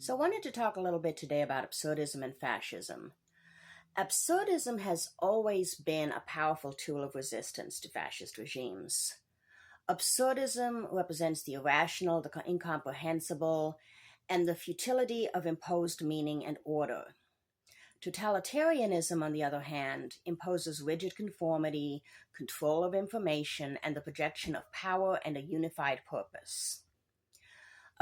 So, I wanted to talk a little bit today about absurdism and fascism. Absurdism has always been a powerful tool of resistance to fascist regimes. Absurdism represents the irrational, the incomprehensible, and the futility of imposed meaning and order. Totalitarianism, on the other hand, imposes rigid conformity, control of information, and the projection of power and a unified purpose.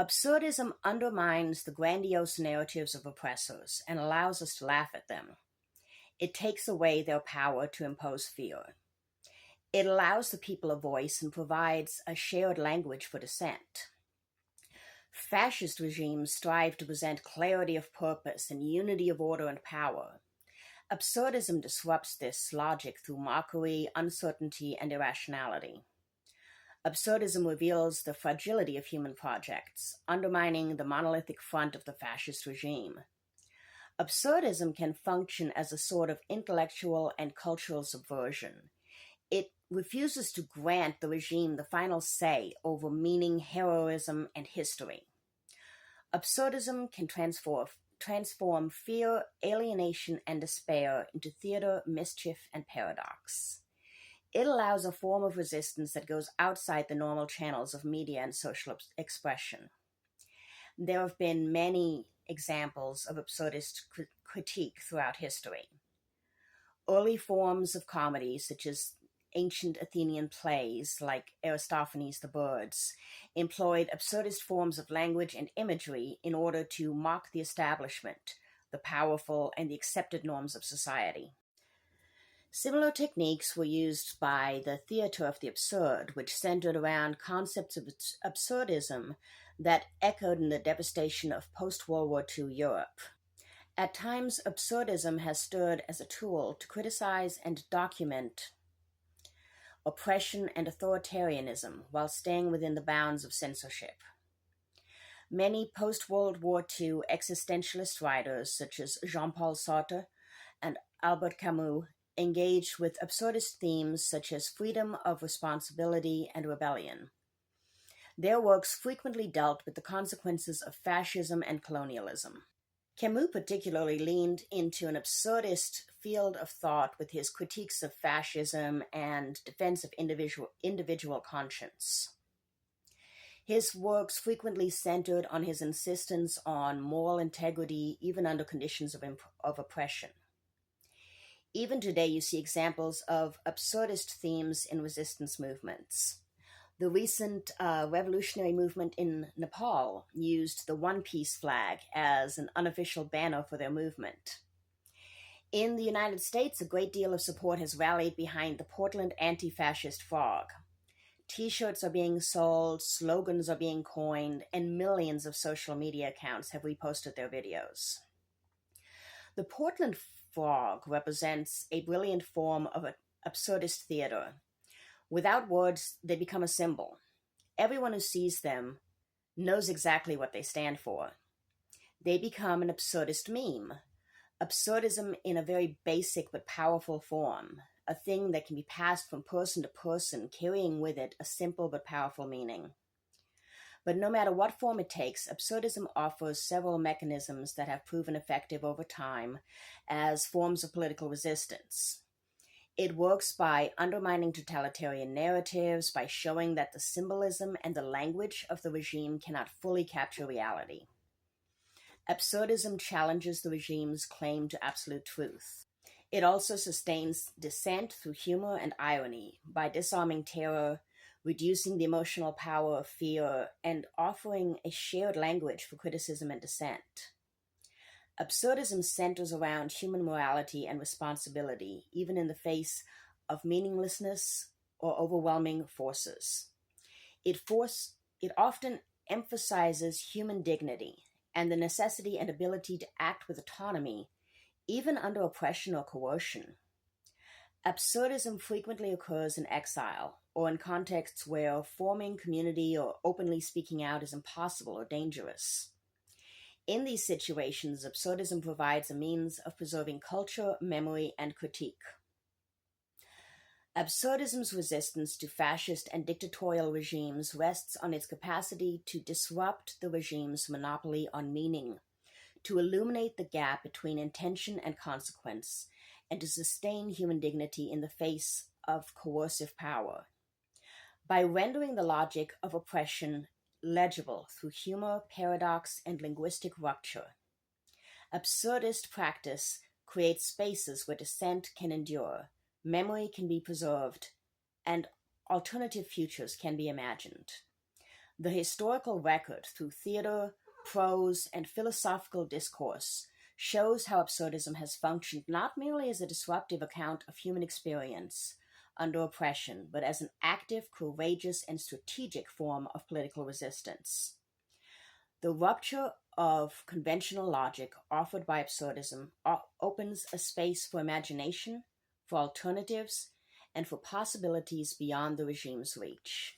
Absurdism undermines the grandiose narratives of oppressors and allows us to laugh at them. It takes away their power to impose fear. It allows the people a voice and provides a shared language for dissent. Fascist regimes strive to present clarity of purpose and unity of order and power. Absurdism disrupts this logic through mockery, uncertainty, and irrationality. Absurdism reveals the fragility of human projects, undermining the monolithic front of the fascist regime. Absurdism can function as a sort of intellectual and cultural subversion. It refuses to grant the regime the final say over meaning, heroism, and history. Absurdism can transform fear, alienation, and despair into theater, mischief, and paradox. It allows a form of resistance that goes outside the normal channels of media and social expression. There have been many examples of absurdist critique throughout history. Early forms of comedy, such as ancient Athenian plays like Aristophanes' The Birds, employed absurdist forms of language and imagery in order to mock the establishment, the powerful, and the accepted norms of society. Similar techniques were used by the theater of the absurd, which centered around concepts of absurdism that echoed in the devastation of post-World War II Europe. At times, absurdism has stood as a tool to criticize and document oppression and authoritarianism while staying within the bounds of censorship. Many post-World War II existentialist writers, such as Jean-Paul Sartre and Albert Camus, engaged with absurdist themes such as freedom of responsibility and rebellion. Their works frequently dealt with the consequences of fascism and colonialism. Camus particularly leaned into an absurdist field of thought with his critiques of fascism and defense of individual conscience. His works frequently centered on his insistence on moral integrity even under conditions of oppression. Even today, you see examples of absurdist themes in resistance movements. The recent revolutionary movement in Nepal used the One Piece flag as an unofficial banner for their movement. In the United States, a great deal of support has rallied behind the Portland anti-fascist frog. T-shirts are being sold, slogans are being coined, and millions of social media accounts have reposted their videos. The Portland frog represents a brilliant form of absurdist theater. Without words, they become a symbol. Everyone who sees them knows exactly what they stand for. They become an absurdist meme. Absurdism in a very basic but powerful form, a thing that can be passed from person to person, carrying with it a simple but powerful meaning. But no matter what form it takes, absurdism offers several mechanisms that have proven effective over time as forms of political resistance. It works by undermining totalitarian narratives, by showing that the symbolism and the language of the regime cannot fully capture reality. Absurdism challenges the regime's claim to absolute truth. It also sustains dissent through humor and irony by disarming terror, reducing the emotional power of fear, and offering a shared language for criticism and dissent. Absurdism centers around human morality and responsibility, even in the face of meaninglessness or overwhelming forces. It often emphasizes human dignity and the necessity and ability to act with autonomy, even under oppression or coercion. Absurdism frequently occurs in exile or in contexts where forming community or openly speaking out is impossible or dangerous. In these situations, absurdism provides a means of preserving culture, memory, and critique. Absurdism's resistance to fascist and dictatorial regimes rests on its capacity to disrupt the regime's monopoly on meaning, to illuminate the gap between intention and consequence, and to sustain human dignity in the face of coercive power. By rendering the logic of oppression legible through humor, paradox, and linguistic rupture, absurdist practice creates spaces where dissent can endure, memory can be preserved, and alternative futures can be imagined. The historical record through theater, prose, and philosophical discourse shows how absurdism has functioned not merely as a disruptive account of human experience under oppression, but as an active, courageous, and strategic form of political resistance. The rupture of conventional logic offered by absurdism opens a space for imagination, for alternatives, and for possibilities beyond the regime's reach.